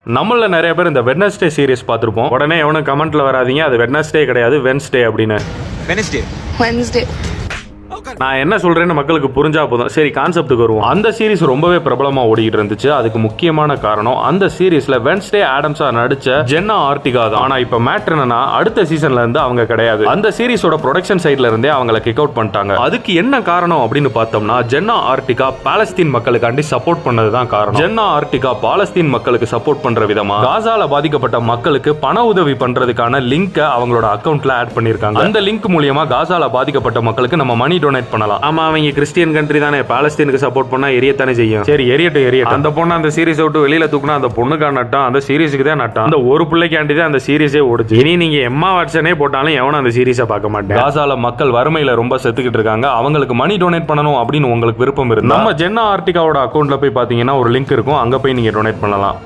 நம்மள நிறைய பேர் இந்த வெட்னஸ்டே சீரிஸ் பார்த்திருப்போம். உடனே எவனும் கமெண்ட்ல வராதீங்க அது வெட்னஸ்டே கிடையாது வென்ஸ்டே அப்படின்னு. வென்ஸ்டே நான் என்ன சொல்றேன்னு மக்களுக்கு புரிஞ்சா போதும். சரி, கான்செப்ட்டுக்கு வருவோம். அந்த சீரிஸ் ரொம்பவே பிரபலமா ஓடிட்டு இருந்துச்சு. அதுக்கு முக்கியமான காரணம் அந்த சீரிஸ்ல வென்ஸ்டே ஆடம்ஸா நடிச்ச ஜென்னா ஆர்டிகா தான். ஆனா இப்ப மேட்டர் என்னன்னா அடுத்த சீசன்ல இருந்து அவங்க கிடையாது. அந்த சீரிஸோட ப்ரொடக்ஷன் சைட்ல இருந்தே அவங்கள கிக் அவுட் பண்ணிட்டாங்க. அதுக்கு என்ன காரணம் அப்படின்னு பார்த்தோம்னா ஜென்னா ஆர்டிகா பாலஸ்தீன் மக்களுக்காண்டி சப்போர்ட் பண்ணதுதான் காரணம். ஜென்னா ஆர்டிகா பாலஸ்தீன் மக்களுக்கு சப்போர்ட் பண்ற விதமா காசால பாதிக்கப்பட்ட மக்களுக்கு பண உதவி பண்றதுக்கான லிங்க் அவங்களோட அக்கவுண்ட்ல ஆட் பண்ணிருக்காங்க. அந்த லிங்க் மூலமா காசால பாதிக்கப்பட்ட மக்களுக்கு நம்ம மணி டொனேட் பண்ணலாம். ஆமா, அவங்க கிறிஸ்டியன் கண்ட்ரி தானே, பாலஸ்தீனுக்கு சப்போர்ட் பண்ணா எரியத்தானே செய்யும். சரி, எரியட்டும். அந்த பொண்ணு அந்த சீரிஸ் விட்டு வெளியில தூக்குனா அந்த பொண்ணுக்கா நட்டம், அந்த சீரிஸுக்கு தான் நட்டம். அந்த ஒரு பிள்ளைக்காண்டி தான் அந்த சீரிஸே ஓடுச்சு. இனி நீங்க எம்மா வாட்சனே போட்டாலும் எவனும் அந்த சீரிஸை பார்க்க மாட்டேன். காசால மக்கள் வறுமையில ரொம்ப செத்துக்கிட்டு இருக்காங்க. அவங்களுக்கு மணி டொனேட் பண்ணணும் அப்படின்னு உங்களுக்கு விருப்பம் இருக்கு, நம்ம ஜென்னா ஆர்டிகாவோட அக்கௌண்ட்ல போய் பாத்தீங்கன்னா ஒரு லிங்க் இருக்கும், அங்க போய் நீங்க டொனேட் பண்ணலாம்.